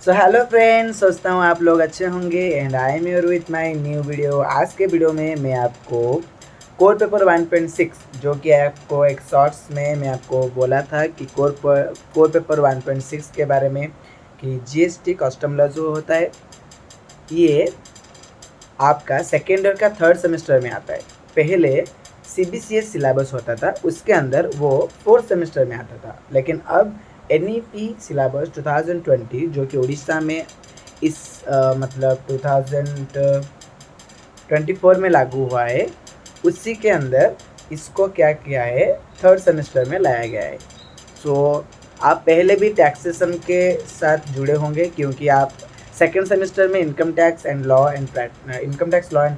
So hello friends, सोचता हूँ आप लोग अच्छे होंगे and I am your with my new video. आज के वीडियो में मैं आपको कोर पेपर 1.6 जो कि आपको एक शॉर्ट्स में मैं आपको बोला था कि कोर पेपर 1.6 के बारे में कि जीएसटी कस्टम लॉ जो होता है ये आपका सेकेंड ईयर का थर्ड सेमेस्टर में आता है। पहले सीबीसीएस सिलेबस होता था, उसके अंदर वो फोर्थ सेमेस्टर में आता था, लेकिन अब एनईपी सिलेबस 2020 जो कि उड़ीसा में इस मतलब 2024 में लागू हुआ है, उसी के अंदर इसको क्या किया है, थर्ड सेमेस्टर में लाया गया है। सो आप पहले भी टैक्सेशन के साथ जुड़े होंगे क्योंकि आप सेकेंड सेमेस्टर में income tax law and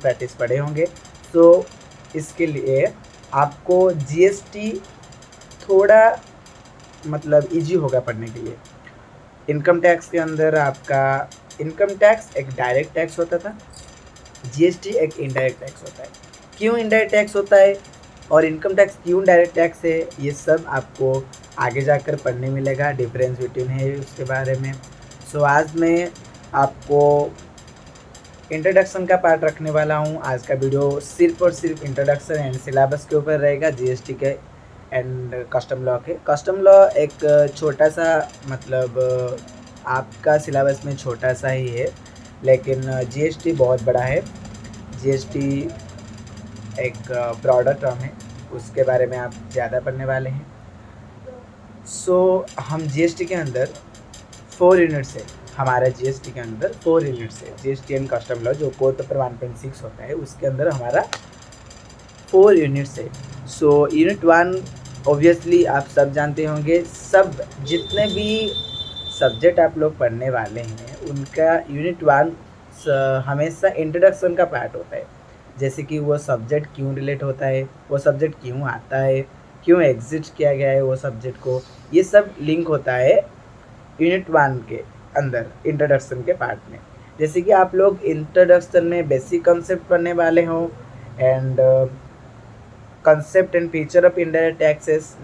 practice पढ़े होंगे। सो इसके लिए आपको जीएसटी थोड़ा मतलब इजी होगा पढ़ने के लिए। इनकम टैक्स के अंदर आपका इनकम टैक्स एक डायरेक्ट टैक्स होता था, जीएसटी एक इनडायरेक्ट टैक्स होता है। क्यों इनडायरेक्ट टैक्स होता है और इनकम टैक्स क्यों डायरेक्ट टैक्स है, ये सब आपको आगे जाकर पढ़ने मिलेगा, डिफरेंस बिटवीन है उसके बारे में। सो आज मैं आपको इंट्रोडक्शन का पार्ट रखने वाला हूँ। आज का वीडियो सिर्फ और सिर्फ इंट्रोडक्शन एंड सिलेबस के ऊपर रहेगा, जीएसटी के एंड कस्टम लॉ के। कस्टम लॉ एक छोटा सा मतलब आपका सिलेबस में छोटा सा ही है, लेकिन जीएसटी बहुत बड़ा है। जीएसटी एक ब्रॉडर टर्म है, उसके बारे में आप ज़्यादा पढ़ने वाले हैं। हम जीएसटी के अंदर 4 यूनिट्स है। हमारा जीएसटी के अंदर 4 यूनिट्स है। जीएसटी एंड कस्टम लॉ जो कोर पेपर 1.6 होता है, उसके अंदर हमारा 4 यूनिट्स है। यूनिट 1 ऑब्वियसली आप सब जानते होंगे। सब जितने भी सब्जेक्ट आप लोग पढ़ने वाले हैं उनका यूनिट 1 हमेशा इंट्रोडक्शन का पार्ट होता है। जैसे कि वो सब्जेक्ट क्यों रिलेट होता है, वो सब्जेक्ट क्यों आता है, क्यों एग्जिट किया गया है वो सब्जेक्ट को, ये सब लिंक होता है यूनिट 1 के अंदर इंट्रोडक्शन के पार्ट में। जैसे कि आप लोग इंट्रोडक्शन में बेसिक कंसेप्ट पढ़ने वाले हो and concept and feature of indirect taxes.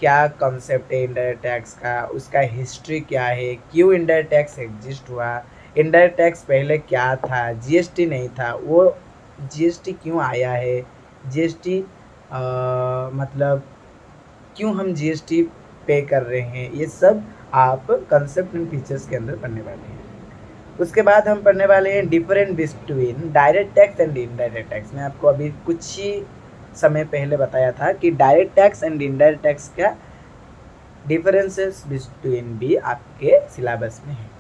क्या कंसेप्ट है इनडायरेक्ट टैक्स का, उसका हिस्ट्री क्या है, क्यों इनडायरेक्ट टैक्स एग्जिस्ट हुआ, इनडायरेक्ट टैक्स पहले क्या था, जीएसटी नहीं था, वो जीएसटी क्यों आया है, जीएसटी मतलब क्यों हम जीएसटी पे कर रहे हैं, ये सब आप कंसेप्ट एंड फीचर्स के अंदर पढ़ने वाले हैं। उसके बाद हम पढ़ने वाले हैं different between direct tax and indirect tax. मैं आपको अभी कुछ ही समय पहले बताया था कि direct tax and indirect tax का डिफरेंसेस बिटवीन भी आपके सिलेबस में है।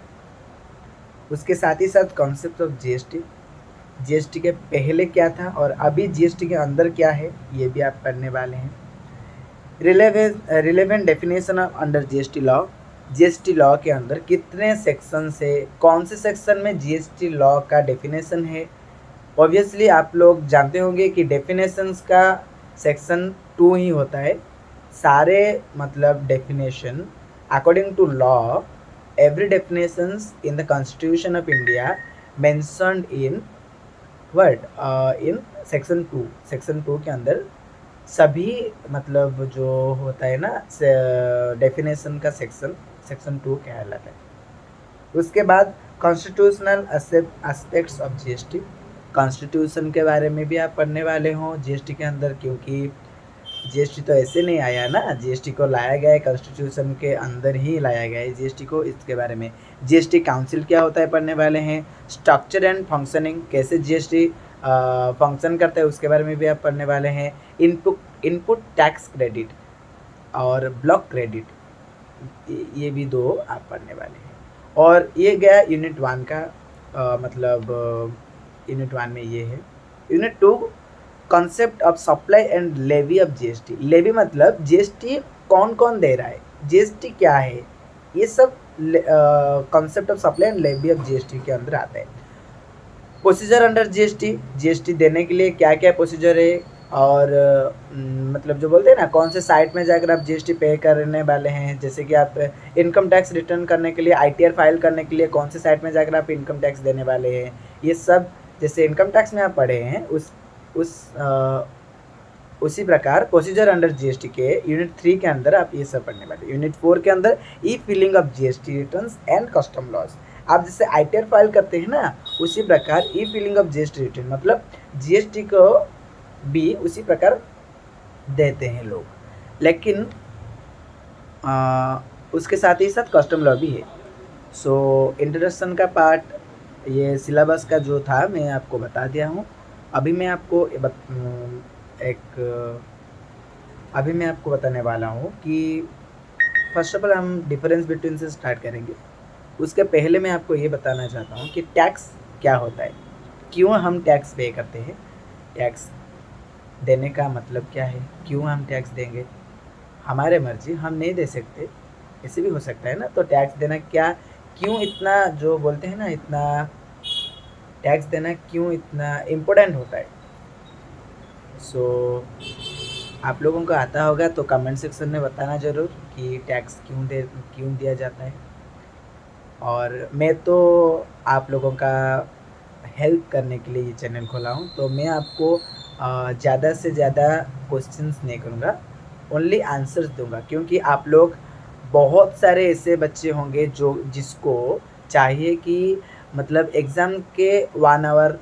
उसके साथ ही साथ कॉन्सेप्ट ऑफ जीएसटी, जीएसटी के पहले क्या था और अभी जीएसटी के अंदर क्या है, ये भी आप पढ़ने वाले हैं। Relevant definition of under GST law, GST law के अंदर कितने सेक्शन से, कौन से सेक्शन में जीएसटी लॉ का डेफिनेशन है। ऑब्वियसली आप लोग जानते होंगे कि डेफिनेशंस का सेक्शन 2 ही होता है। सारे मतलब definition according to law, every definitions in the constitution of India mentioned in word in section 2। Section 2 के अंदर सभी मतलब जो होता है ना डेफिनेशन का सेक्शन 2 कहलाता है। उसके बाद constitutional aspects of GST, constitution के बारे में भी आप पढ़ने वाले हो जीएसटी के अंदर, क्योंकि जीएसटी तो ऐसे नहीं आया ना, जीएसटी को लाया गया है कॉन्स्टिट्यूशन के अंदर ही लाया गया है जीएसटी को। इसके बारे में जीएसटी काउंसिल क्या होता है पढ़ने वाले हैं। स्ट्रक्चर एंड फंक्शनिंग, कैसे जीएसटी फंक्शन करता है उसके बारे में भी आप पढ़ने वाले हैं। इनपुट टैक्स क्रेडिट और ब्लॉक क्रेडिट, ये भी 2 आप पढ़ने वाले हैं। और ये गया यूनिट 1 का मतलब यूनिट 1 में ये है। Unit 2 concept of supply and levy of GST. Levy मतलब जीएसटी कौन कौन दे रहा है, जीएसटी क्या है, ये सब concept of supply and levy of GST के अंदर आता है। प्रोसीजर अंडर जीएसटी, जीएसटी देने के लिए क्या क्या प्रोसीजर है और मतलब जो बोलते हैं ना कौन से साइट में जाकर आप जीएसटी पे करने वाले हैं। जैसे कि आप इनकम टैक्स रिटर्न करने के लिए, आईटीआर फाइल करने के लिए कौन से साइट में जाकर आप इनकम टैक्स देने वाले हैं, ये सब जैसे इनकम टैक्स में आप पढ़े हैं उसी प्रकार प्रोसीजर अंडर जीएसटी के यूनिट 3 के अंदर आप ये सब पढ़ने वाले। यूनिट 4 के अंदर ई filling of GST returns and custom loss. आप जैसे ITR फाइल करते हैं ना, उसी प्रकार ई फिलिंग ऑफ GST रिटर्न मतलब GST को भी उसी प्रकार देते हैं लोग। लेकिन उसके साथ ही साथ कस्टम लॉ भी है। सो इंट्रोडक्शन का पार्ट ये सिलेबस का जो था मैं आपको बता दिया हूँ। अभी मैं आपको बताने वाला हूँ कि फर्स्ट ऑफ ऑल हम डिफरेंस बिटवीन से स्टार्ट करेंगे। उसके पहले मैं आपको ये बताना चाहता हूँ कि टैक्स क्या होता है, क्यों हम टैक्स पे करते हैं, टैक्स देने का मतलब क्या है, क्यों हम टैक्स देंगे, हमारे मर्जी हम नहीं दे सकते, ऐसे भी हो सकता है ना। तो टैक्स देना क्या, क्यों इतना जो बोलते हैं ना, इतना टैक्स देना क्यों इतना इम्पोर्टेंट होता है। सो आप लोगों को आता होगा तो कमेंट सेक्शन में बताना ज़रूर कि टैक्स क्यों दिया जाता है। और मैं तो आप लोगों का हेल्प करने के लिए ये चैनल खोला हूँ, तो मैं आपको ज़्यादा से ज़्यादा क्वेश्चंस नहीं करूँगा, ओनली आंसर्स दूंगा, क्योंकि आप लोग बहुत सारे ऐसे बच्चे होंगे जिसको चाहिए कि मतलब एग्ज़ाम के 1 आवर,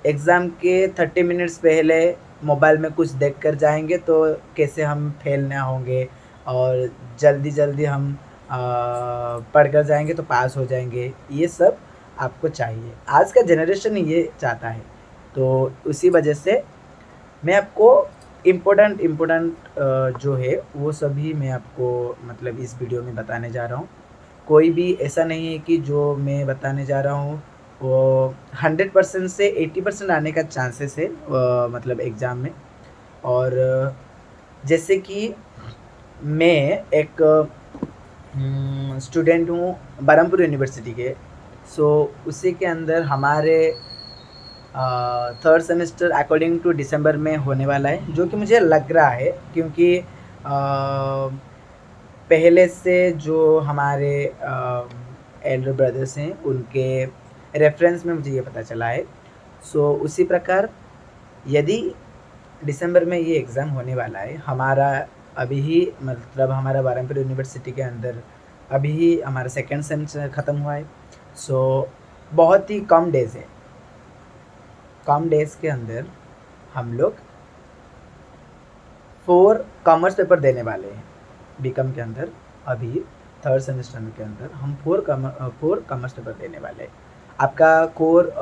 एग्ज़ाम के 30 मिनट्स पहले मोबाइल में कुछ देख कर जाएंगे तो कैसे हम फेल ना होंगे, और जल्दी जल्दी हम पढ़ कर जाएंगे तो पास हो जाएंगे। ये सब आपको चाहिए, आज का जनरेशन ये चाहता है। तो उसी वजह से मैं आपको इम्पोर्टेंट जो है वो सभी मैं आपको मतलब इस वीडियो में बताने जा रहा हूँ। कोई भी ऐसा नहीं है कि जो मैं बताने जा रहा हूँ वो 100% से 80% आने का चांसेस है मतलब एग्ज़ाम में। और जैसे कि मैं एक स्टूडेंट हूँ बरहमपुर यूनिवर्सिटी के। सो उसी के अंदर हमारे 3rd सेमेस्टर अकॉर्डिंग टू दिसंबर में होने वाला है, जो कि मुझे लग रहा है, क्योंकि पहले से जो हमारे एल्डर ब्रदर्स हैं उनके रेफरेंस में मुझे ये पता चला है। सो उसी प्रकार यदि दिसंबर में ये एग्ज़ाम होने वाला है, हमारा अभी ही मतलब हमारा बरहमपुर यूनिवर्सिटी के अंदर अभी ही हमारा 2nd सेमेस्टर ख़त्म हुआ है। सो बहुत ही कम डेज़ है, कम डेज़ के अंदर हम लोग 4 कॉमर्स पेपर देने वाले हैं। बीकॉम के अंदर अभी 3rd सेमेस्टर के अंदर हम 4 कॉमर्स पेपर देने वाले हैं। आपका कोर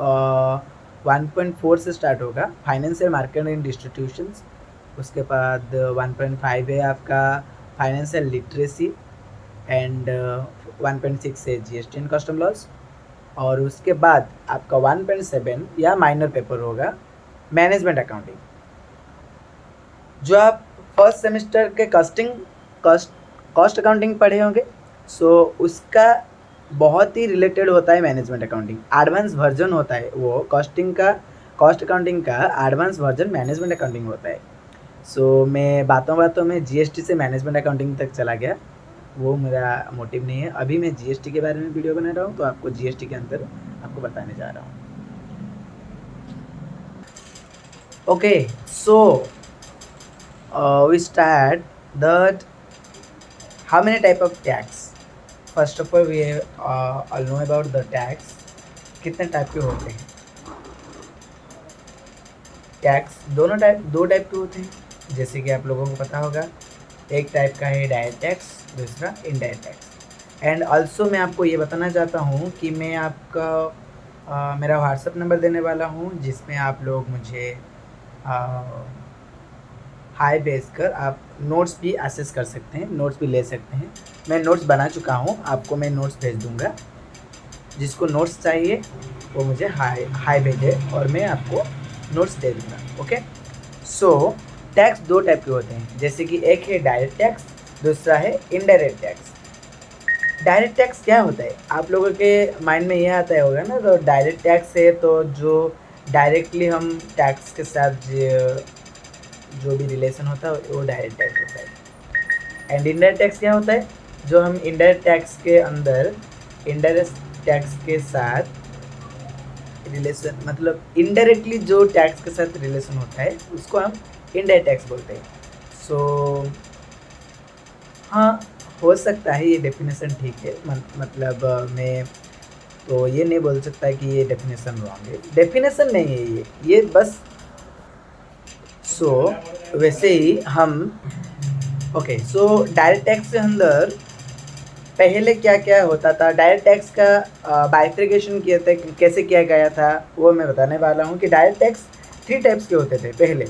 1.4 से स्टार्ट होगा, फाइनेंशियल मार्केट एंड इंस्टीट्यूशंस। उसके बाद 1.5 है आपका फाइनेंशियल लिटरेसी, एंड 1.6 है GST एंड कस्टम लॉज। और उसके बाद आपका 1.7 या माइनर पेपर होगा मैनेजमेंट अकाउंटिंग। जो आप फर्स्ट सेमेस्टर के कॉस्ट अकाउंटिंग पढ़े होंगे, सो उसका बहुत ही रिलेटेड होता है मैनेजमेंट अकाउंटिंग, एडवांस वर्जन होता है वो कॉस्ट अकाउंटिंग का एडवांस वर्जन मैनेजमेंट अकाउंटिंग होता है। सो मैं बातों में GST से मैनेजमेंट अकाउंटिंग तक चला गया, वो मेरा मोटिव नहीं है। अभी मैं GST के बारे में वीडियो बना रहा हूँ, तो आपको GST के अंदर आपको बताने जा रहा हूँ। Okay, so we start that how many type of tax. First of all we all know about the tax, कितने टाइप के होते हैं। टैक्स दो टाइप के होते हैं, जैसे कि आप लोगों को पता होगा। एक टाइप का है डायरेक्ट टैक्स, दूसरा इनडायरेक्ट टैक्स। एंड ऑल्सो मैं आपको ये बताना चाहता हूँ कि मैं आपका मेरा व्हाट्सअप नंबर देने वाला हूँ, जिसमें आप लोग मुझे हाई भेजकर आप नोट्स भी एक्सेस कर सकते हैं, नोट्स भी ले सकते हैं। मैं नोट्स बना चुका हूँ, आपको मैं नोट्स भेज दूँगा। जिसको नोट्स चाहिए वो मुझे हाई भेजे और मैं आपको नोट्स दे दूँगा। ओके, सो टैक्स 2 टाइप के होते हैं, जैसे कि एक है डायरेक्ट टैक्स, दूसरा है इनडायरेक्ट टैक्स। डायरेक्ट टैक्स क्या होता है, आप लोगों के माइंड में ये आता होगा ना। तो डायरेक्ट टैक्स है तो जो डायरेक्टली हम टैक्स के साथ जो भी रिलेशन होता है वो डायरेक्ट टैक्स होता है। एंड इनडायरेक्ट टैक्स क्या होता है, जो हम इनडायरेक्ट टैक्स के अंदर इनडायरेक्ट टैक्स के साथ रिलेशन मतलब इनडायरेक्टली जो टैक्स के साथ रिलेशन होता है उसको हम इनडायरेक्ट टैक्स बोलते हैं। सो हाँ, हो सकता है ये डेफिनेशन ठीक है, मतलब मैं तो ये नहीं बोल सकता कि ये डेफिनेशन रॉन्ग है, डेफिनेशन नहीं है ये बस। सो वैसे ही हम ओके, सो डायरेक्ट टैक्स के अंदर पहले क्या क्या होता था, डायरेक्ट टैक्स का बाइफ्रिकेशन किया था, कैसे किया गया था वो मैं बताने वाला हूँ। कि डायरेक्ट टैक्स 3 टाइप्स के होते थे पहले,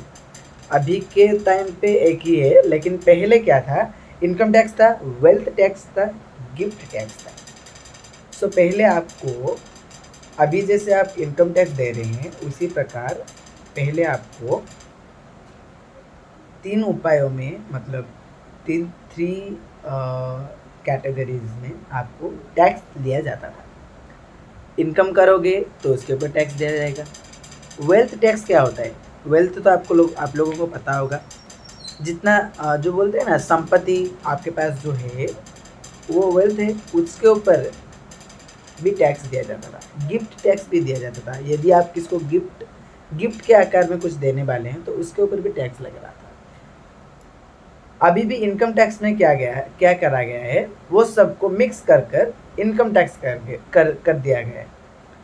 अभी के टाइम पे एक ही है, लेकिन पहले क्या था, इनकम टैक्स था, वेल्थ टैक्स था, गिफ्ट टैक्स था। सो पहले आपको, अभी जैसे आप इनकम टैक्स दे रहे हैं उसी प्रकार पहले आपको 3 उपायों में, मतलब 3 कैटेगरीज में आपको टैक्स लिया जाता था। इनकम करोगे तो उसके ऊपर टैक्स दिया जाएगा। वेल्थ टैक्स क्या होता है, वेल्थ तो आप लोगों को पता होगा, जितना जो बोलते हैं ना संपत्ति आपके पास जो है वो वेल्थ है, उसके ऊपर भी टैक्स दिया जाता था। गिफ्ट टैक्स भी दिया जाता था, यदि आप किसको गिफ्ट के आकार में कुछ देने वाले हैं तो उसके ऊपर भी टैक्स लग रहा था। अभी भी इनकम टैक्स में क्या करा गया है, वो सबको मिक्स कर इनकम टैक्स कर दिया गया है।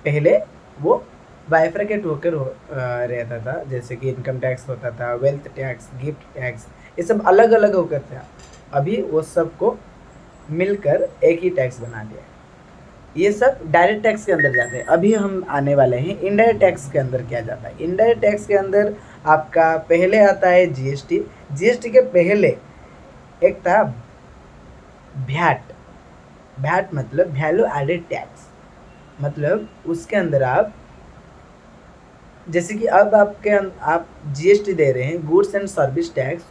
पहले वो बाइफरकेट होकर रहता था, जैसे कि इनकम टैक्स होता था, वेल्थ टैक्स, गिफ्ट टैक्स, ये सब अलग अलग होकर था। अभी वो सबको मिलकर एक ही टैक्स बना दिया है। ये सब डायरेक्ट टैक्स के अंदर जाते हैं। अभी हम आने वाले हैं इनडायरेक्ट टैक्स के अंदर क्या जाता है। इनडायरेक्ट टैक्स के अंदर आपका पहले आता है जीएसटी। जीएसटी के पहले एक था भैट। भैट मतलब वैल्यू एडेड टैक्स, मतलब उसके अंदर आप, जैसे कि अब आप जीएसटी दे रहे हैं, गुड्स एंड सर्विस टैक्स,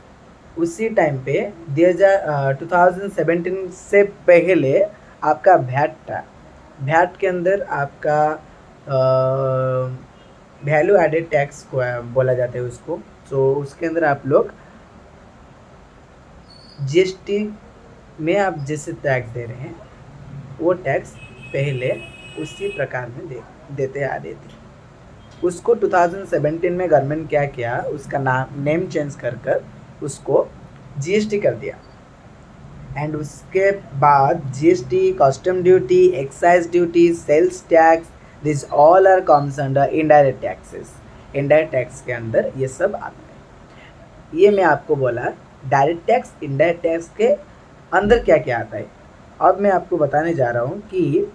उसी टाइम पे 2017 से पहले आपका भैट था। भैट के अंदर आपका वैल्यू एडेड टैक्स को बोला जाता है उसको। तो उसके अंदर आप लोग जीएसटी में आप जैसे टैक्स दे रहे हैं वो टैक्स पहले उसी प्रकार में देते आ रहे थे। उसको 2017 में गवर्नमेंट क्या किया, उसका नेम चेंज कर उसको जीएसटी कर दिया। एंड उसके बाद GST, custom duty, excise duty, sales tax, this all are comes under indirect taxes. Indirect tax के अंदर ये सब आता है। ये मैं आपको बोला डायरेक्ट टैक्स, इनडायरेक्ट टैक्स के अंदर क्या क्या आता है। अब मैं आपको बताने जा रहा हूँ कि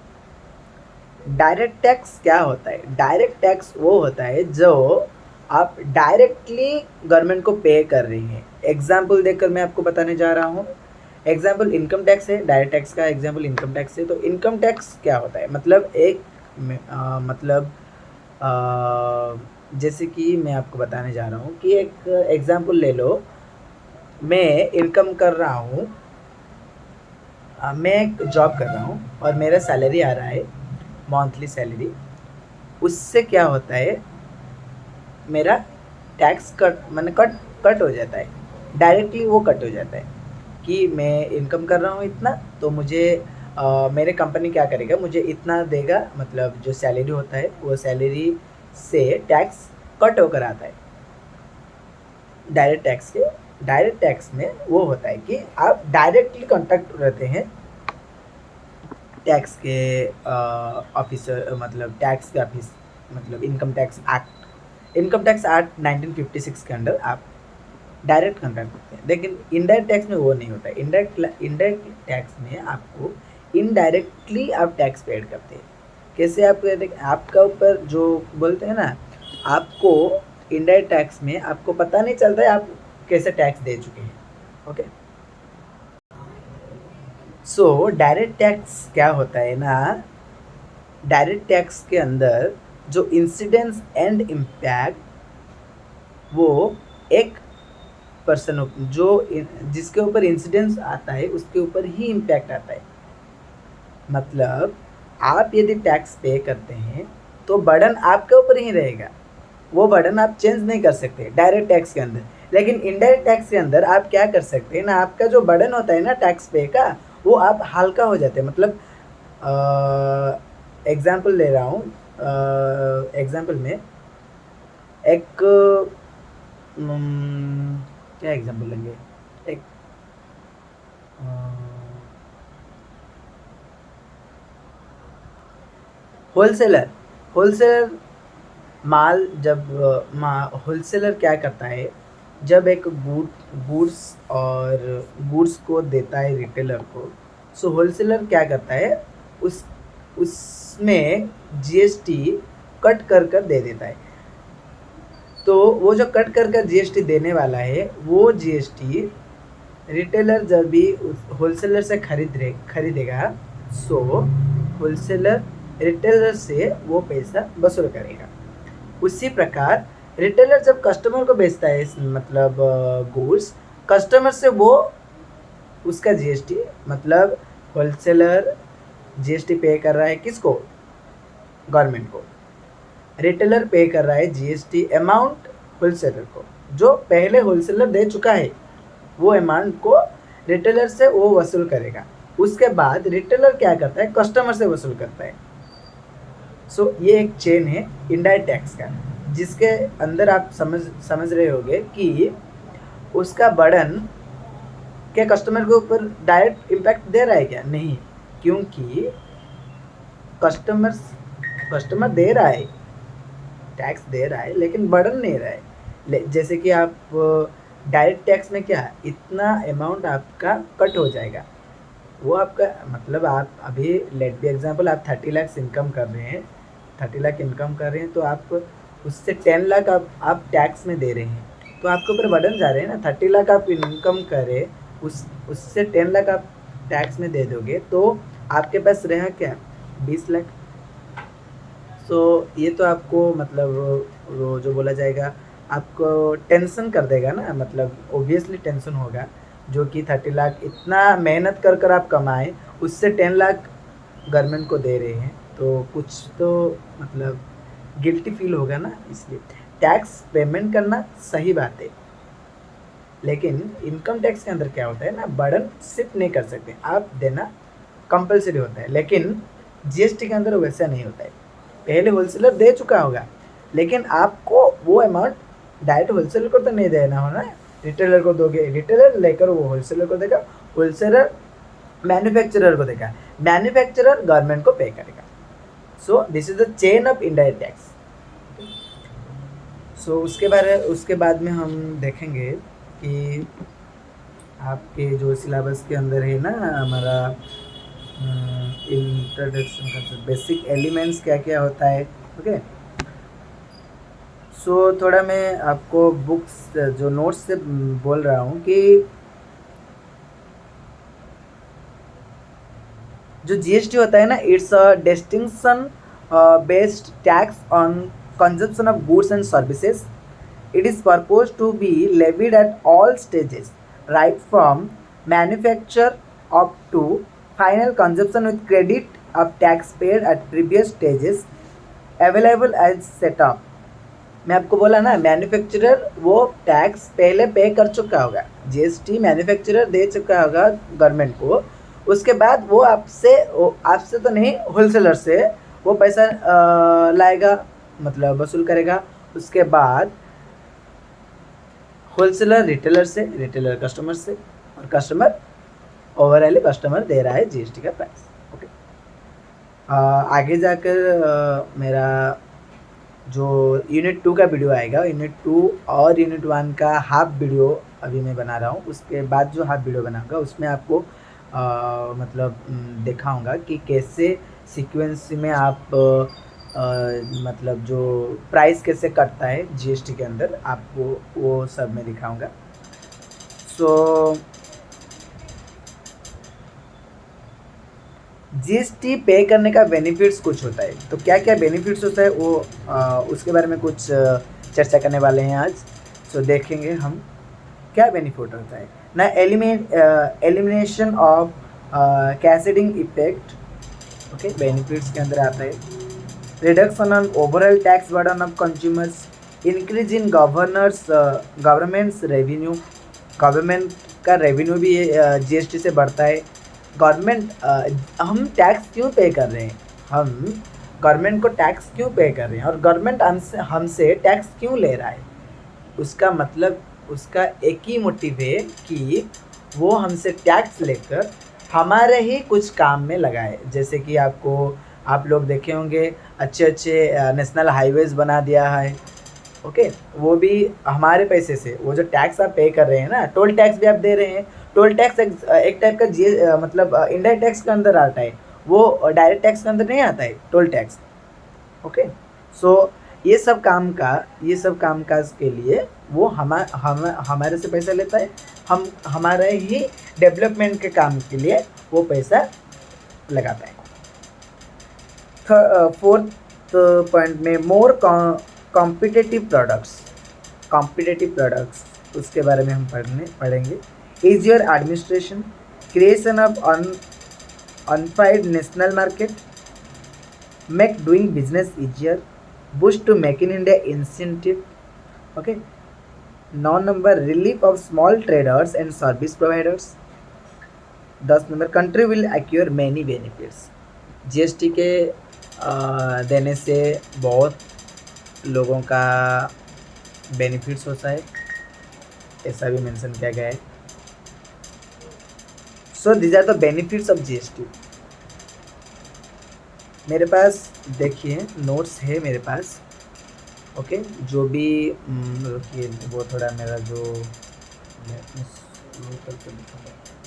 डायरेक्ट टैक्स क्या होता है। डायरेक्ट टैक्स वो होता है जो आप डायरेक्टली गवर्नमेंट को पे कर रही हैं। एग्जाम्पल देकर मैं आपको बताने जा रहा हूँ। एग्जाम्पल इनकम टैक्स है, डायरेक्ट टैक्स का एग्जाम्पल इनकम टैक्स है। तो इनकम टैक्स क्या होता है, मतलब जैसे कि मैं आपको बताने जा रहा हूँ कि एक एग्जाम्पल ले लो। मैं इनकम कर रहा हूँ, मैं एक जॉब कर रहा हूँ और मेरा सैलरी आ रहा है, मंथली सैलरी। उससे क्या होता है, मेरा टैक्स कट हो जाता है, डायरेक्टली वो कट हो जाता है कि मैं इनकम कर रहा हूँ इतना, तो मुझे मेरे कंपनी क्या करेगा, मुझे इतना देगा, मतलब जो सैलरी होता है वो सैलरी से टैक्स कट होकर आता है। डायरेक्ट टैक्स में वो होता है कि आप डायरेक्टली कॉन्टैक्ट रहते हैं टैक्स के ऑफिसर, मतलब टैक्स के ऑफिस, मतलब इनकम टैक्स एक्ट 1956 के अंडर आप डायरेक्ट कॉन्टैक्ट करते हैं। लेकिन इनडायरेक्ट टैक्स में वो नहीं होता है। इनडायरेक्ट टैक्स में आपको इनडायरेक्टली आप टैक्स पेड करते हैं। कैसे आप कहते हैं, आपका ऊपर जो बोलते हैं ना, आपको इनडायरेक्ट टैक्स में आपको पता नहीं चलता है आप कैसे टैक्स दे चुके हैं। ओके, सो डायरेक्ट टैक्स क्या होता है ना, डायरेक्ट टैक्स के अंदर जो इंसिडेंस एंड इम्पैक्ट, वो एक पर्सन जो जिसके ऊपर इंसिडेंस आता है उसके ऊपर ही इम्पैक्ट आता है। मतलब आप यदि टैक्स पे करते हैं तो बर्डन आपके ऊपर ही रहेगा, वो बर्डन आप चेंज नहीं कर सकते डायरेक्ट टैक्स के अंदर। लेकिन इनडायरेक्ट टैक्स के अंदर आप क्या कर सकते हैं ना, आपका जो बर्डन होता है ना टैक्स पे का, वो आप हल्का हो जाते हैं। मतलब एग्जाम्पल ले रहा हूँ, एग्जाम्पल में एक क्या एग्जाम्पल लेंगे, एक होलसेलर होलसेलर माल जब होलसेलर क्या करता है, जब एक गुड्स और गुड्स को देता है रिटेलर को, सो होलसेलर क्या करता है, उस उसमें जीएसटी कट कर दे देता है। तो वो जो कट कर जीएसटी देने वाला है, वो जीएसटी रिटेलर जब भी होलसेलर से खरीदेगा, सो होलसेलर रिटेलर से वो पैसा वसूल करेगा। उसी प्रकार रिटेलर जब कस्टमर को बेचता है, मतलब गुड्स, कस्टमर से वो उसका जीएसटी, मतलब होलसेलर जीएसटी पे कर रहा है किसको, गवर्नमेंट को। रिटेलर पे कर रहा है जीएसटी अमाउंट होलसेलर को, जो पहले होलसेलर दे चुका है, वो अमाउंट को रिटेलर से वो वसूल करेगा। उसके बाद रिटेलर क्या करता है, कस्टमर से वसूल करता है। सो ये एक चेन है इनडायरेक्ट टैक्स का, जिसके अंदर आप समझ रहे होंगे कि उसका बर्डन क्या कस्टमर के ऊपर डायरेक्ट इम्पैक्ट दे रहा है क्या, नहीं, क्योंकि कस्टमर दे रहा है, टैक्स दे रहा है, लेकिन बर्डन नहीं रहा है। जैसे कि आप डायरेक्ट टैक्स में क्या, इतना अमाउंट आपका कट हो जाएगा, वो आपका मतलब आप अभी लेट बी एग्जांपल आप 30 लाख इनकम कर रहे हैं, 30 लाख इनकम कर रहे हैं, तो आप उससे 10 लाख आप टैक्स में दे रहे हैं, तो आपके ऊपर बर्डन जा रहे हैं ना। 30 लाख आप इनकम करें, उससे 10 लाख आप टैक्स में दे दोगे, तो आपके पास रहा क्या, 20 लाख। सो ये तो आपको मतलब वो जो बोला जाएगा, आपको टेंशन कर देगा ना, मतलब ओब्वियसली टेंशन होगा। जो कि 30 लाख इतना मेहनत कर आप कमाएं, उससे 10 लाख गवर्नमेंट को दे रहे हैं, तो कुछ तो मतलब गिल्टी फील होगा ना। इसलिए टैक्स पेमेंट करना सही बात है, लेकिन इनकम टैक्स के अंदर क्या होता है ना, बर्डन शिफ्ट नहीं कर सकते, आप देना कंपलसरी होता है। लेकिन जीएसटी के अंदर वैसा नहीं होता है। पहले होलसेलर दे चुका होगा, लेकिन आपको वो अमाउंट डायरेक्ट होलसेलर को तो नहीं देना होना है, रिटेलर को दोगे, रिटेलर लेकर वो होलसेलर को देगा, होलसेलर मैन्युफैक्चरर को देगा, मैन्युफैक्चरर गवर्नमेंट को पे करेगा। So this is the chain of indirect tax. So उसके बाद में हम देखेंगे कि आपके जो सिलेबस के अंदर है ना हमारा इंट्रोडक्शन का बेसिक एलिमेंट्स क्या क्या होता है, ओके। सो थोड़ा मैं आपको बुक्स जो नोट्स से बोल रहा हूँ कि जो जीएसटी होता है ना, it's a distinction based tax on consumption of goods and services. It is purpose to be levied at all stages, right from manufacture up to final consumption with credit of tax paid at previous stages available as setup. मैं आपको बोला ना, manufacturer वो tax पहले पे कर चुका होगा, जीएसटी मैन्युफैक्चरर दे चुका होगा गवर्नमेंट को, उसके बाद वो आपसे तो नहीं, होलसेलर से वो पैसा लाएगा, मतलब वसूल करेगा। उसके बाद होलसेलर रिटेलर से, रिटेलर कस्टमर से, और कस्टमर ओवरऑल कस्टमर दे रहा है जीएसटी का प्राइस, ओके। आगे जाकर मेरा जो यूनिट 2 का वीडियो आएगा, यूनिट 2 और यूनिट 1 का हाफ वीडियो अभी मैं बना रहा हूँ। उसके बाद जो हाफ वीडियो बनाऊँगा उसमें आपको मतलब दिखाऊँगा कि कैसे सीक्वेंस में आप मतलब जो प्राइस कैसे कटता है जीएसटी के अंदर, आपको वो सब मैं दिखाऊँगा। सो जीएसटी पे करने का बेनिफिट्स कुछ होता है, तो क्या क्या बेनिफिट्स होता है वो उसके बारे में कुछ चर्चा करने वाले हैं आज। सो देखेंगे हम क्या बेनिफिट होता है ना। Elimination of cascading effect, okay, benefits के अंदर आता है। Reduction on overall tax burden of consumers, increase in governments revenue, government का रेवेन्यू भी जीएसटी से बढ़ता है। गवर्नमेंट हम टैक्स क्यों पे कर रहे हैं, हम गवर्नमेंट को टैक्स क्यों पे कर रहे हैं, और गवर्नमेंट हमसे टैक्स क्यों ले रहा है, उसका मतलब उसका एक ही मोटिव है कि वो हमसे टैक्स लेकर हमारे ही कुछ काम में लगाए। जैसे कि आपको आप लोग देखे होंगे अच्छे अच्छे नेशनल हाईवेज बना दिया है। ओके, वो भी हमारे पैसे से। वो जो टैक्स आप पे कर रहे हैं ना, टोल टैक्स भी आप दे रहे हैं। टोल टैक्स एक टाइप का मतलब इंडायरेक्ट टैक्स के अंदर आता है, वो डायरेक्ट टैक्स के अंदर नहीं आता है टोल टैक्स। ओके, सो ये सब काम काज के लिए वो हमारे से पैसा लेता है। हम हमारे ही डेवलपमेंट के काम के लिए वो पैसा लगाता है। फोर्थ पॉइंट में मोर कॉम्पिटिटिव प्रोडक्ट्स उसके बारे में हम पढ़ेंगे। Easier administration, creation of unified national market, make doing business easier, boost to make in India incentive. Okay, 9 number relief of small traders and service providers. 10 number country will acquire many benefits. GST के देने से बहुत लोगों का benefits होता है, ऐसा भी मेंशन किया गया है। So these are the benefits of GST. मेरे पास देखिए नोट्स है मेरे पास। ओके, जो भी रुकिए, वो थोड़ा मेरा जो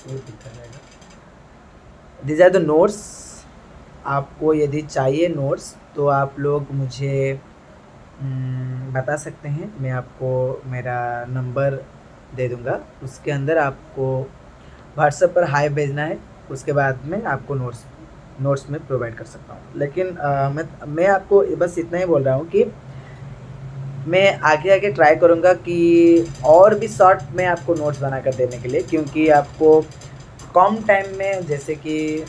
दिखा रहेगा। These are the notes. आपको यदि चाहिए नोट्स तो आप लोग मुझे बता सकते हैं। मैं आपको मेरा नंबर दे दूंगा, उसके अंदर आपको व्हाट्सएप पर हाई भेजना है, उसके बाद में आपको नोट्स में प्रोवाइड कर सकता हूँ। लेकिन मैं आपको बस इतना ही बोल रहा हूँ कि मैं आगे ट्राई करूँगा कि और भी शॉर्ट में आपको नोट्स बना कर देने के लिए, क्योंकि आपको कम टाइम में, जैसे कि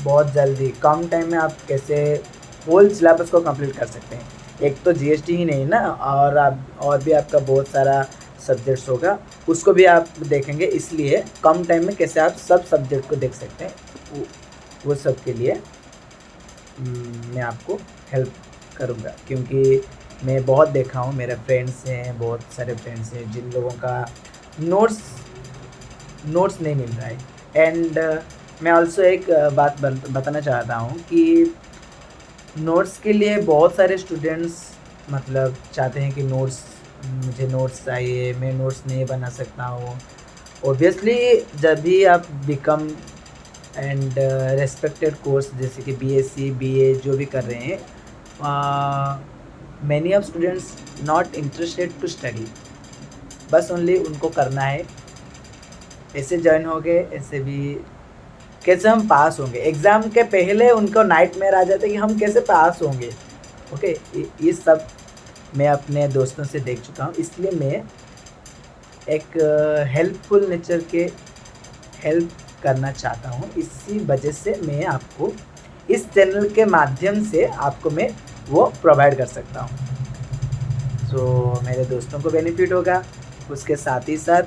बहुत जल्दी कम टाइम में आप कैसे होल सिलेबस को कंप्लीट कर सकते हैं। एक तो जीएसटी ही नहीं ना, और भी आपका बहुत सारा सब्जेक्ट्स होगा, उसको भी आप देखेंगे। इसलिए कम टाइम में कैसे आप सब सब्जेक्ट को देख सकते हैं, वो सब के लिए मैं आपको हेल्प करूँगा। क्योंकि मैं बहुत देखा हूँ, मेरे फ्रेंड्स हैं, बहुत सारे फ्रेंड्स हैं जिन लोगों का नोट्स नहीं मिल रहा है। एंड मैं ऑल्सो एक बात बताना चाहता हूँ कि नोट्स के लिए बहुत सारे स्टूडेंट्स मतलब चाहते हैं कि मुझे नोट्स चाहिए, मैं नोट्स नहीं बना सकता हूँ। ऑब्वियसली जब भी आप बीकॉम एंड रेस्पेक्टेड कोर्स जैसे कि बीएससी बीए जो भी कर रहे हैं, many of students not interested to study, बस ओनली उनको करना है। ऐसे ज्वाइन हो गए, ऐसे भी कैसे हम पास होंगे, एग्ज़ाम के पहले उनको नाइटमेयर आ जाता है कि हम कैसे पास होंगे। ओके, ये सब मैं अपने दोस्तों से देख चुका हूँ। इसलिए मैं एक हेल्पफुल नेचर के हेल्प करना चाहता हूँ। इसी वजह से मैं आपको इस चैनल के माध्यम से आपको मैं वो प्रोवाइड कर सकता हूँ। तो मेरे दोस्तों को बेनिफिट होगा, उसके साथ ही साथ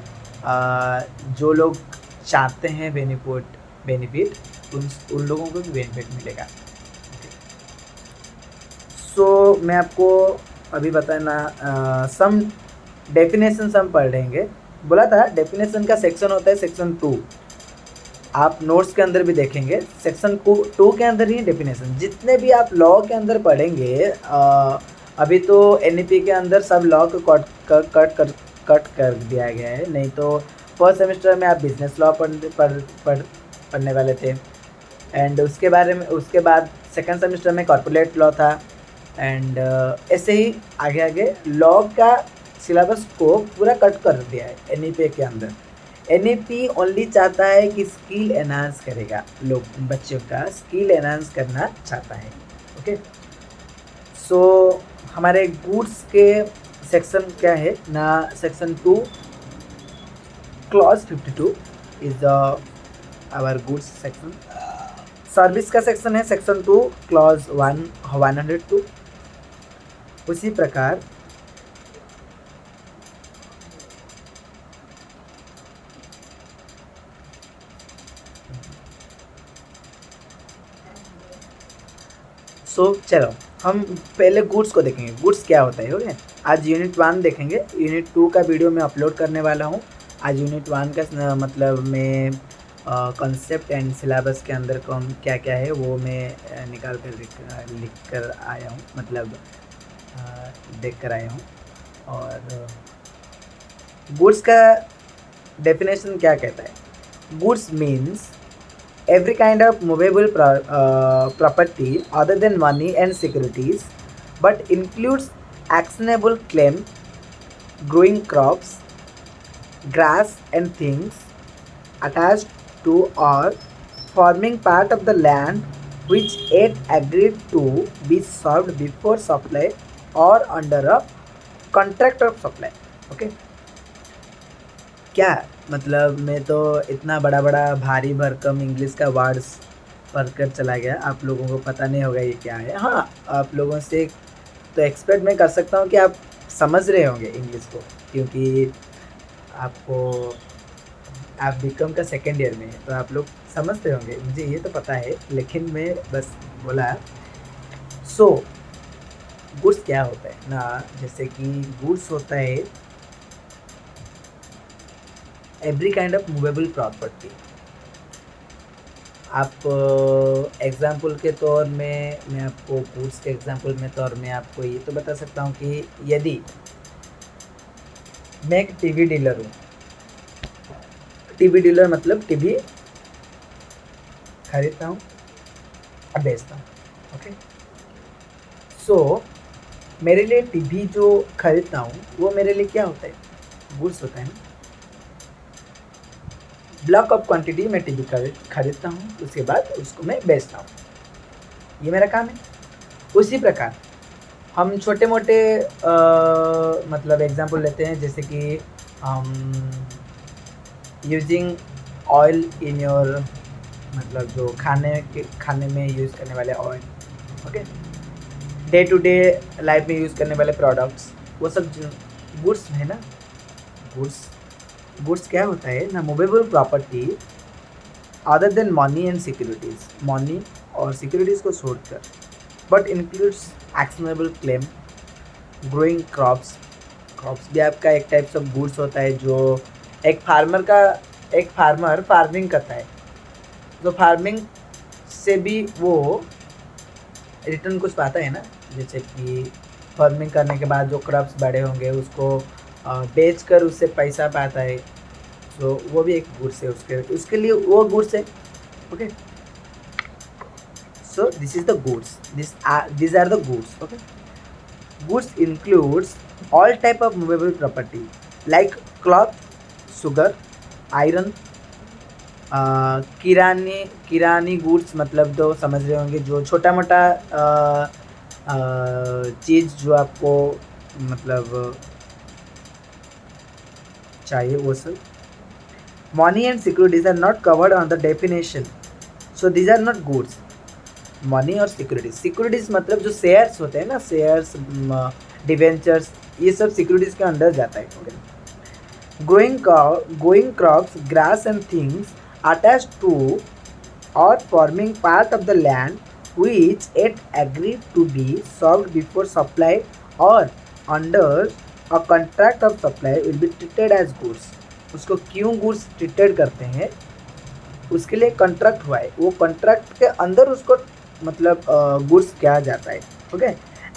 जो लोग चाहते हैं बेनिफिट उन लोगों को भी बेनिफिट मिलेगा। सो मैं आपको अभी बताना सम डेफिनेशन हम पढ़ लेंगे। बोला था डेफिनेशन का सेक्शन होता है सेक्शन 2, आप नोट्स के अंदर भी देखेंगे। सेक्शन 2 के अंदर ही डेफिनेशन, जितने भी आप लॉ के अंदर पढ़ेंगे, अभी तो एनईपी के अंदर सब लॉ को कट कर दिया गया है। नहीं तो फर्स्ट सेमेस्टर में आप बिजनेस लॉ पढ़ने वाले थे, एंड उसके बाद सेकंड सेमेस्टर में कॉर्पोरेट लॉ था। एंड ऐसे ही आगे लॉ का सिलेबस को पूरा कट कर दिया है एनईपी के अंदर। एनईपी ओनली चाहता है कि स्किल एनहांस करेगा, लोग बच्चों का स्किल एनहांस करना चाहता है। ओके, सो हमारे गुड्स के सेक्शन क्या है ना, section 2 clause 52 is our goods section. Service का सेक्शन है सेक्शन 2 क्लॉज 102। उसी प्रकार चलो हम पहले गुड्स को देखेंगे, गुड्स क्या होता है। हो गया, आज यूनिट 1 देखेंगे, यूनिट 2 का वीडियो मैं अपलोड करने वाला हूँ। आज यूनिट 1 का मतलब मैं कॉन्सेप्ट एंड सिलेबस के अंदर कौन क्या क्या है वो मैं निकाल कर लिख कर आया हूँ, मतलब देख कर आया हूँ। और गुड्स का डेफिनेशन क्या कहता है? Goods means every kind of movable property other than money and securities, but includes actionable claim, growing crops, grass and things attached to or forming part of the land which it agreed to be served before supply or under a contract of supply. Okay, क्या मतलब मैं तो इतना बड़ा बड़ा भारी भरकम English का वर्ड्स पढ़कर चला गया, आप लोगों को पता नहीं होगा ये क्या है। हाँ, आप लोगों से तो एक्सपेक्ट मैं कर सकता हूँ कि आप समझ रहे होंगे इंग्लिश को, क्योंकि आप बीकॉम का सेकेंड ईयर में है तो आप लोग समझते होंगे, मुझे ये तो पता है, लेकिन मैं बस बोला। सो गुड्स क्या होता है ना, जैसे कि गुड्स होता है every kind of movable property. आप एग्ज़ाम्पल के तौर में मैं आपको गुड्स के एग्ज़ाम्पल में तौर में आपको ये तो बता सकता हूँ कि यदि मैं एक टीवी डीलर हूँ, टीवी डीलर मतलब टीवी खरीदता हूँ और बेचता हूँ। ओके, सो मेरे लिए टीवी जो खरीदता हूँ वो मेरे लिए क्या होता है? गुड्स होता है ना। ब्लॉक ऑफ क्वांटिटी में टीवी खरीदता हूँ, उसके बाद उसको मैं बेचता हूँ, ये मेरा काम है। उसी प्रकार हम छोटे मोटे मतलब एग्जांपल लेते हैं, जैसे कि यूजिंग ऑयल इन योर, मतलब जो खाने में यूज़ करने वाले oil, okay, day to day life में यूज़ करने वाले प्रोडक्ट्स, वो सब गुड्स है ना। गुड्स क्या होता है ना, movable property other than money and securities, money और सिक्योरिटीज़ को छोड़कर, but includes actionable claim, growing crops भी आपका एक टाइप्स ऑफ गुड्स होता है। जो एक फार्मर फार्मिंग करता है, तो फार्मिंग से भी वो रिटर्न कुछ पाता है ना, जैसे कि फार्मिंग करने के बाद जो क्रॉप्स बड़े होंगे उसको बेच कर उससे पैसा पाता है, तो वो भी एक गुड्स है, उसके लिए वो गुड्स है। Okay, so this is the goods, these are the goods. Okay, goods includes all type of movable property like cloth, sugar, iron, किरानी गुड्स मतलब तो समझ रहे होंगे, जो छोटा मोटा चीज़ जो आपको मतलब चाहिए वो सब। Money and securities are not covered on the definition, so these are not goods. Money और सिक्योरिटीज मतलब जो शेयर्स होते हैं ना, शेयर्स, डिवेंचर्स, ये सब सिक्योरिटीज के अंडर जाता है। Growing crops, grass and things attached to or forming part of the land which it agreed to be served before supply or under a contract of supply will be treated as goods. उसको क्यों goods treated करते हैं? उसके लिए contract हुआ है, वो contract के अंदर उसको मतलब गुड्स किया जाता है। Okay,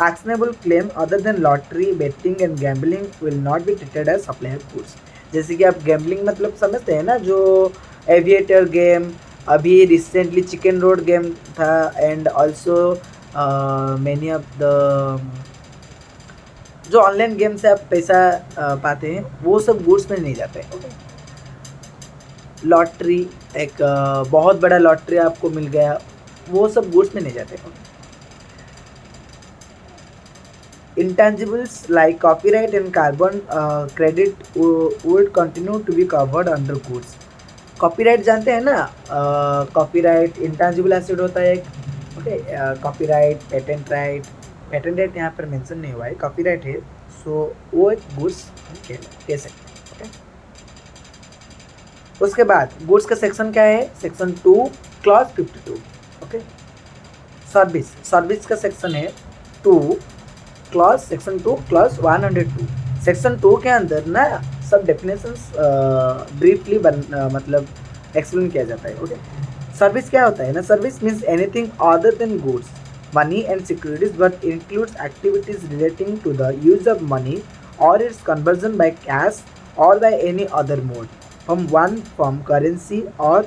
actionable claim other than lottery, betting and gambling will not be treated as supply of goods. जैसे कि आप गैम्बलिंग मतलब समझते हैं ना, जो एविएटर गेम, अभी रिसेंटली चिकन रोड गेम था, and also many of the जो ऑनलाइन गेम से आप पैसा पाते हैं, वो सब गुड्स में नहीं जाते हैं। ओके, लॉटरी, एक बहुत बड़ा लॉटरी आपको मिल गया, वो सब गुड्स में नहीं जाते। Intangibles like copyright and carbon credit would continue to be covered under goods. Copyright जानते हैं ना, कॉपीराइट इंटेंजिबल एसेट होता है एक। ओके, कॉपीराइट, पेटेंट राइट यहाँ पर मेंशन नहीं हुआ है, कॉपीराइट है, सो वो एक गुड्स कह सकते हैं। उसके बाद गुड्स का सेक्शन क्या है? Section 2 clause 52। ओके, सर्विस का सेक्शन है 2 क्लॉज, सेक्शन 2 क्लॉज 102। सेक्शन 2 के अंदर ना सब डेफिनेशंस ब्रीफली मतलब एक्सप्लेन किया जाता है। ओके, सर्विस क्या होता है ना, service means anything other than goods money and securities but includes activities relating to the use of money or its conversion by cash or by any other mode from one form currency or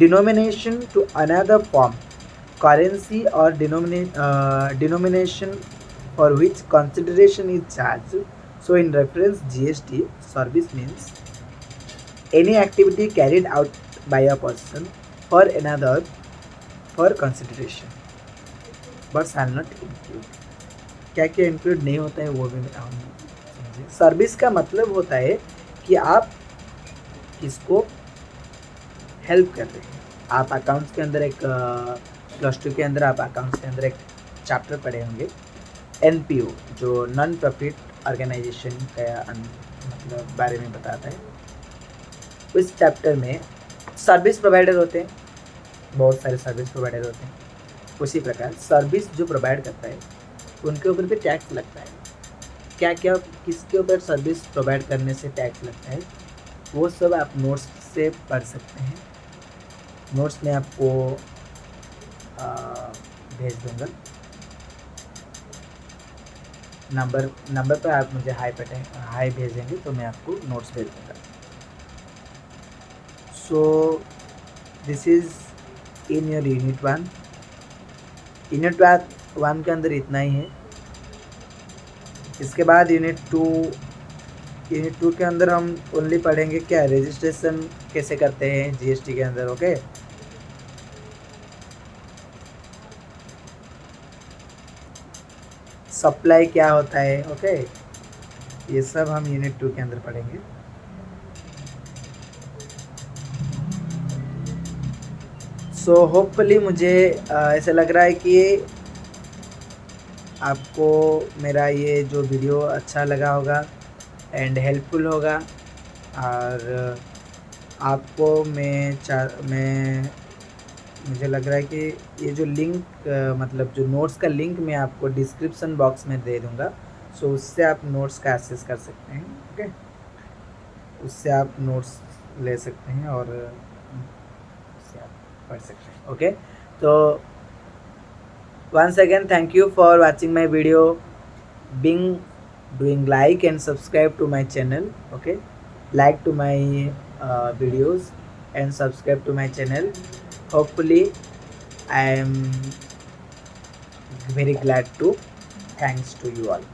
denomination to another form currency or denomination for which consideration is charged. So in reference GST, service means any activity carried out by a person for another for consideration but shall not include. क्या क्या include नहीं होता है वो भी हम समझें। Service का मतलब होता है कि आप किसको हेल्प कर रहे हैं। आप अकाउंट्स के अंदर एक +2 के अंदर आप अकाउंट्स के अंदर एक चैप्टर पढ़े होंगे, NPO जो नॉन प्रॉफिट ऑर्गेनाइजेशन का मतलब बारे में बताता है। उस चैप्टर में सर्विस प्रोवाइडर होते हैं, बहुत सारे सर्विस प्रोवाइडर होते हैं। उसी प्रकार सर्विस जो प्रोवाइड करता है उनके ऊपर भी टैक्स लगता है। क्या क्या किसके ऊपर सर्विस प्रोवाइड करने से टैक्स लगता है वो सब आप नोट्स से पढ़ सकते हैं। नोट्स में आपको भेज दूंगा, नंबर पर आप मुझे हाई भेजेंगे तो मैं आपको नोट्स भेज दूंगा। So this is in your unit 1। Unit 1 के अंदर इतना ही है। इसके बाद यूनिट 2 के अंदर हम ओनली पढ़ेंगे क्या, रजिस्ट्रेशन कैसे करते हैं जीएसटी के अंदर। ओके, सप्लाई क्या होता है, ओके, ये सब हम यूनिट 2 के अंदर पढ़ेंगे। सो होपफुली मुझे ऐसा लग रहा है कि आपको मेरा ये जो वीडियो अच्छा लगा होगा एंड हेल्पफुल होगा। और आपको मुझे लग रहा है कि ये जो लिंक मतलब जो नोट्स का लिंक मैं आपको डिस्क्रिप्शन बॉक्स में दे दूँगा। सो उससे आप नोट्स का एक्सेस कर सकते हैं। ओके, उससे आप नोट्स ले सकते हैं और उससे आप पढ़ सकते हैं। ओके, तो once again thank you for watching my video, doing like and subscribe to my channel. Okay, like to my videos and subscribe to my channel. Hopefully I am very glad to thanks to you all.